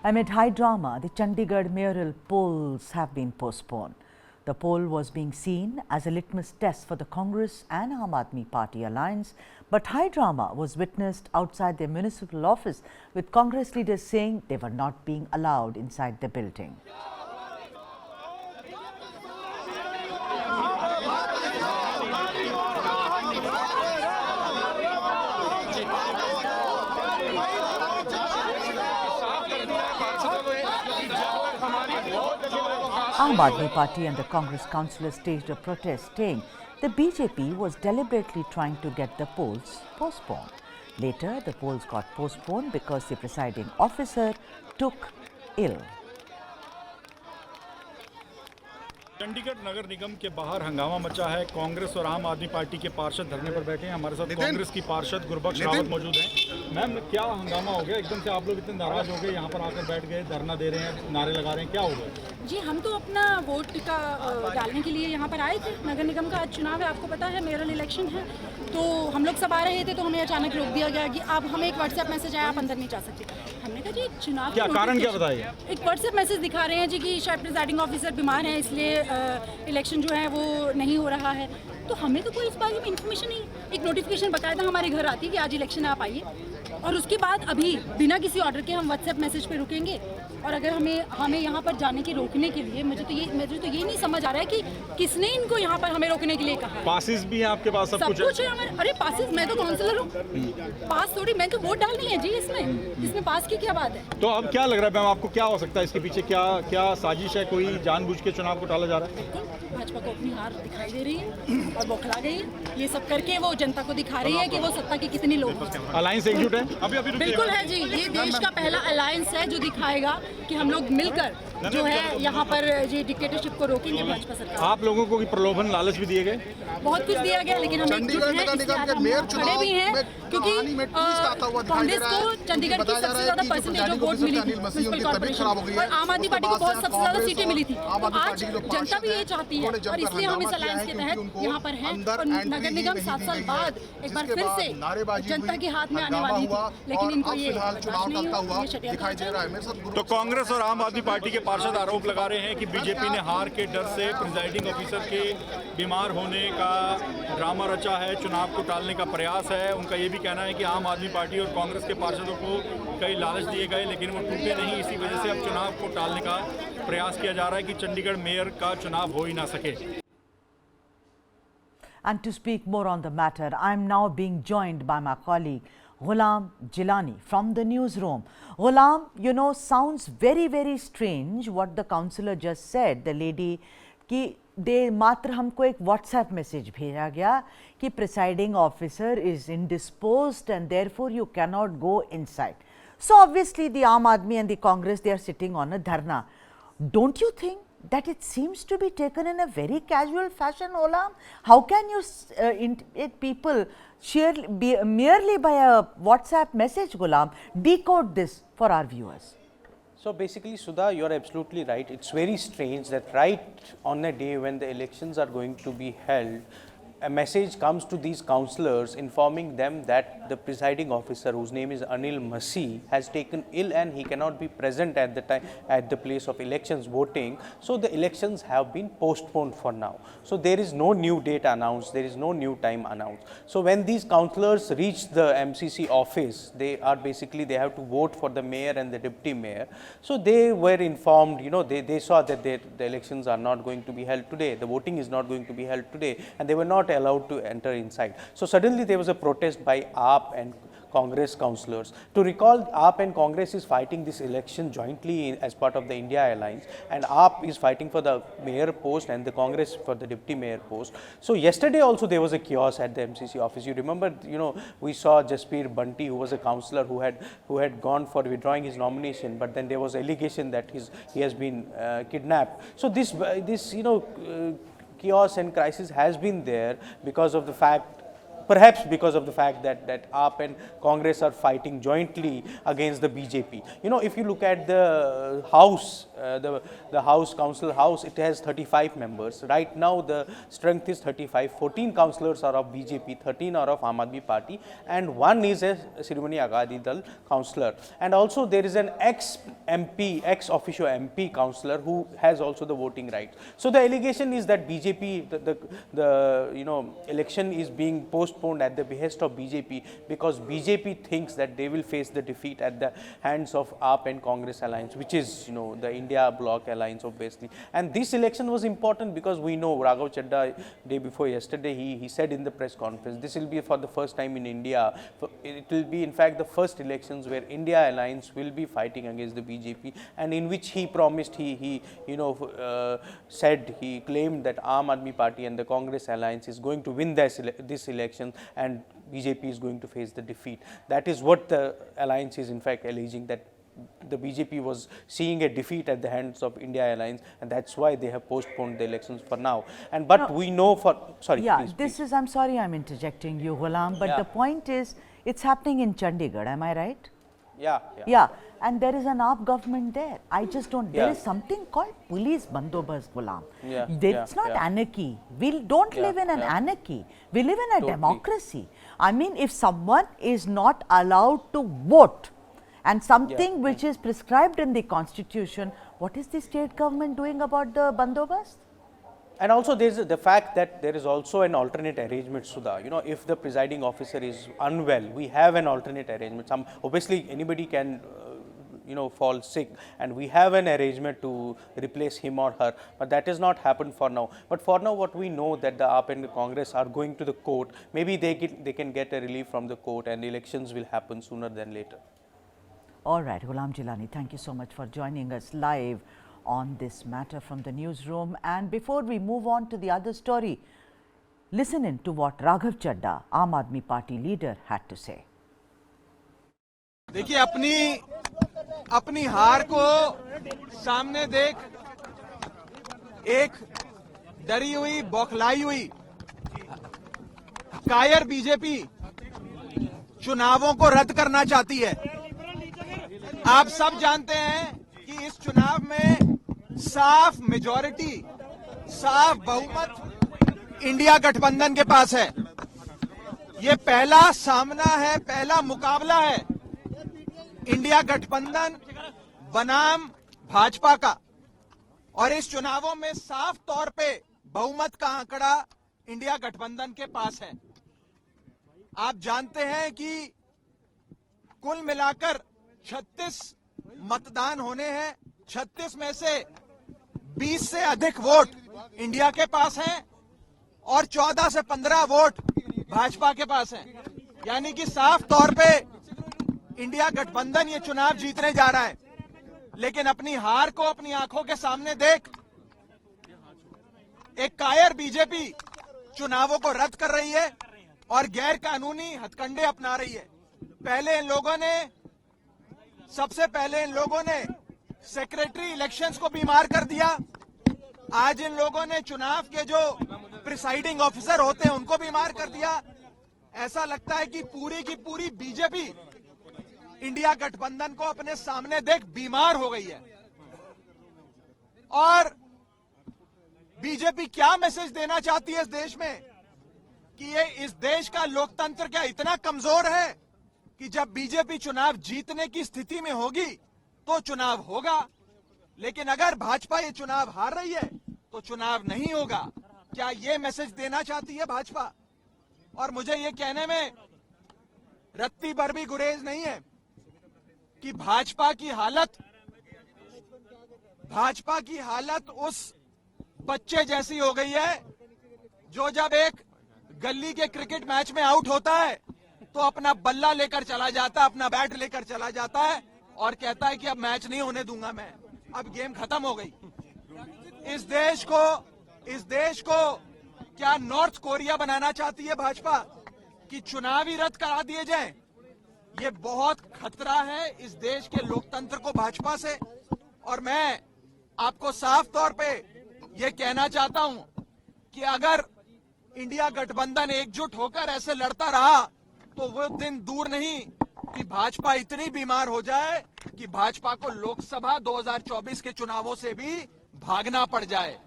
Amid high drama, the Chandigarh Mayoral polls have been postponed. The poll was being seen as a litmus test for the Congress and Aadmi Party alliance, but high drama was witnessed outside the municipal office, with Congress leaders saying they were not being allowed inside the building. Aadmi Party and the Congress councilors staged a protest saying the BJP was deliberately trying to get the polls postponed. Later, the polls got postponed because the presiding officer took ill. Chandigarh नगर निगम के बाहर हंगामा मचा है। कांग्रेस और आम आदमी party के पार्षद धरने पर बैठे हैं। हमारे साथ कांग्रेस की पार्षद गुरबख्श रावत मौजूद हैं। मैम, क्या हंगामा हो गया? एकदम से आप लोग इतने नाराज हो गए, यहाँ पर आकर बैठ गए, धरना दे रहे हैं, नारे लगा रहे हैं, क्या हो गया? जी, हम तो अपना वोट का डालने के लिए यहाँ पर आए थे। नगर निगम का आज चुनाव है, आपको पता है, मेयरल इलेक्शन है। तो हम लोग सब आ रहे थे, तो हमें अचानक रोक दिया गया कि आप हमें एक व्हाट्सएप मैसेज आया, आप अंदर नहीं जा सकते। हमने कहा जी चुनाव क्या कारण, क्या बताइए? एक व्हाट्सएप मैसेज दिखा रहे हैं जी कि शायद प्रिजाइडिंग ऑफिसर बीमार हैं, इसलिए इलेक्शन जो है वो नहीं हो रहा है। तो हमें तो कोई इस बारे में इन्फॉर्मेशन नहीं। एक नोटिफिकेशन बाकायदा हमारे घर आती है कि आज इलेक्शन है, आप आइए। और उसके बाद अभी बिना किसी ऑर्डर के हम व्हाट्सएप मैसेज पे रुकेंगे। और अगर हमें यहाँ पर जाने की रोकने के लिए मुझे तो ये नहीं समझ आ रहा है कि किसने इनको यहाँ पर हमें रोकने के लिए कहा है। पासेस भी हैं आपके पास? सब कुछ है हमारे। अरे पासेस, मैं तो काउंसलर हूँ, पास थोड़ी, मैं तो वोट डालनी है जी। इसमें पास की क्या बात है? तो अब क्या लग रहा है मैम आपको, क्या हो सकता है इसके पीछे? क्या साजिश है? कोई जानबूझ के चुनाव को टाला जा रहा है? भाजपा को अपनी हार दिखाई दे रही है और बौखला गई है। ये सब करके वो जनता को दिखा रही है कि वो सत्ता के कितनी लोग हैं। अलायंस एकजुट है? अभी बिल्कुल है जी। ये देश का पहला अलायंस है जो दिखाएगा कि हम लोग मिलकर जो है यहाँ पर ये डिक्टेटरशिप को रोकेंगे। भाजपा सरकार, आप लोगों को प्रलोभन लालच भी दिए गए? बहुत कुछ दिया गया, लेकिन हम एकजुट हैं, खड़े भी हैं, क्योंकि कांग्रेस को चंडीगढ़ की सबसे ज्यादा परसेंटेज ऑफ वोट मिली थी म्युनिसिपल कॉर्पोरेशन, और आम आदमी पार्टी को बहुत सबसे ज्यादा सीटें मिली थी। तो आज जनता भी ये चाहती है, और इसलिए हम इस अलायंस के तहत यहाँ पर हैं। और नगर निगम 7 साल बाद एक बार फिर से जनता के हाथ में आने वाली थी, लेकिन इनको ये तो कांग्रेस और आम आदमी पार्टी के पार्षद आरोप लगा रहे हैं कि बीजेपी ने हार के डर से प्रिजाइडिंग ऑफिसर के बीमार होने का ड्रामा रचा है, चुनाव को टालने का प्रयास है। उनका ये भी कहना है कि आम आदमी पार्टी और कांग्रेस के पार्षदों को कई लालच दिए गए, लेकिन वो टूटे नहीं। इसी वजह से अब चुनाव को टालने का प्रयास किया जा रहा है कि चंडीगढ़ मेयर का चुनाव हो ही ना सके। And to speak more on the matter, I am now being joined by my colleague Ghulam Jilani from the newsroom. Ghulam, you know, sounds very strange what the councillor just said. The lady कि मात्र हमको एक WhatsApp message भेजा गया कि presiding officer is indisposed and therefore you can not go inside. So obviously the Aam Aadmi and the Congress, they are sitting on a dharna. Don't you think that it seems to be taken in a very casual fashion, Ghulam? How can you intimidate people merely by a WhatsApp message, Ghulam? Decode this for our viewers. So basically, Sudha, you are absolutely right. It's very strange that right on a day when the elections are going to be held, a message comes to these councillors informing them that the presiding officer, whose name is Anil Masi, has taken ill and he cannot be present at the time at the place of elections voting. So the elections have been postponed for now. So there is no new date announced. There is no new time announced. So when these councillors reach the MCC office, they have to vote for the mayor and the deputy mayor. So they were informed. You know, they saw that the elections are not going to be held today. The voting is not going to be held today, and they were not allowed to enter inside. So suddenly there was a protest by AAP and Congress councillors. To recall, AAP and Congress is fighting this election jointly as part of the India Alliance, and AAP is fighting for the mayor post and the Congress for the deputy mayor post. So yesterday also there was a chaos at the MCC office. You remember, you know, we saw Jaspir Bunty, who was a councillor who had gone for withdrawing his nomination, but then there was allegation that he has been kidnapped. So this you know chaos and crisis has been there because of the fact perhaps because of the fact that AAP and Congress are fighting jointly against the BJP. You know, if you look at the House, the House, Council House, it has 35 members. Right now, the strength is 35. 14 councillors are of BJP, 13 are of Aam Aadmi Party, and one is a Shiromani Akali Dal councillor. And also there is an ex-MP, ex-officio MP councillor who has also the voting rights. So the allegation is that BJP, the election is being postponed at the behest of BJP because BJP thinks that they will face the defeat at the hands of AAP and Congress alliance, which is the India bloc alliance obviously. And this election was important because we know Raghav Chadha day before yesterday he said in the press conference, this will be for the first time in India. It will be in fact the first elections where India alliance will be fighting against the BJP, and in which he promised, he claimed that Aam Aadmi Party and the Congress alliance is going to win this election and BJP is going to face the defeat. That is what the alliance is in fact alleging, that the BJP was seeing a defeat at the hands of India alliance, and that's why they have postponed the elections for now. And but we know for please. I'm sorry I'm interjecting you, Ghulam, but the point is it's happening in Chandigarh, am I right? Yeah. And there is an AAP government there. I just don't. There is something called police bandobast, Ghulam. It's not anarchy. We don't live in an anarchy. We live in a democracy. I mean, if someone is not allowed to vote and something which is prescribed in the constitution, what is the state government doing about the bandobast? And also there is the fact that there is also an alternate arrangement, Sudha. If the presiding officer is unwell, we have an alternate arrangement. Obviously anybody can fall sick, and we have an arrangement to replace him or her, but that has not happened for now. But for now, what we know that the AAP and the Congress are going to the court. Maybe they can get a relief from the court, and elections will happen sooner than later. All right, Ghulam Jilani, thank you so much for joining us live on this matter from the newsroom. And before we move on to the other story, listen in to what Raghav Chadha, Aam Aadmi Party leader, had to say. देखिए, अपनी हार को सामने देख एक डरी हुई, बौखलाई हुई, कायर बीजेपी चुनावों को रद्द करना चाहती है। आप सब जानते हैं कि इस चुनाव में साफ मेजॉरिटी, साफ बहुमत इंडिया गठबंधन के पास है। ये पहला सामना है, पहला मुकाबला है इंडिया गठबंधन बनाम भाजपा का, और इस चुनावों में साफ तौर पे बहुमत का आंकड़ा इंडिया गठबंधन के पास है। आप जानते हैं कि कुल मिलाकर 36 मतदान होने हैं। 36 में से 20 से अधिक वोट इंडिया के पास हैं और 14 से 15 वोट भाजपा के पास हैं। यानी कि साफ तौर पे इंडिया गठबंधन ये चुनाव जीतने जा रहा है। लेकिन अपनी हार को अपनी आंखों के सामने देख एक कायर बीजेपी चुनावों को रद्द कर रही है और गैर कानूनी हथकंडे अपना रही है। सबसे पहले इन लोगों ने सेक्रेटरी इलेक्शंस को बीमार कर दिया। आज इन लोगों ने चुनाव के जो प्रिसाइडिंग ऑफिसर होते हैं उनको बीमार कर दिया। ऐसा लगता है कि पूरी की पूरी बीजेपी इंडिया गठबंधन को अपने सामने देख बीमार हो गई है। और बीजेपी क्या मैसेज देना चाहती है इस देश में कि ये इस देश का लोकतंत्र क्या इतना कमजोर है कि जब बीजेपी चुनाव जीतने की स्थिति में होगी तो चुनाव होगा, लेकिन अगर भाजपा ये चुनाव हार रही है तो चुनाव नहीं होगा। क्या ये मैसेज देना चाहती है भाजपा? और मुझे ये कहने में रत्ती भर भी गुरेज नहीं है कि भाजपा की हालत उस बच्चे जैसी हो गई है जो जब एक गली के क्रिकेट मैच में आउट होता है तो अपना बल्ला लेकर चला जाता है, अपना बैट लेकर चला जाता है और कहता है कि अब मैच नहीं होने दूंगा मैं, अब गेम खत्म हो गई। इस देश को क्या नॉर्थ कोरिया बनाना चाहती है भाजपा कि चुनाव ही रद्द करा दिए जाएं? ये बहुत खतरा है इस देश के लोकतंत्र को भाजपा से। और मैं आपको साफ तौर पे ये कहना चाहता हूं कि अगर इंडिया गठबंधन एकजुट होकर ऐसे लड़ता रहा तो वो दिन दूर नहीं कि भाजपा इतनी बीमार हो जाए कि भाजपा को लोकसभा 2024 के चुनावों से भी भागना पड़ जाए।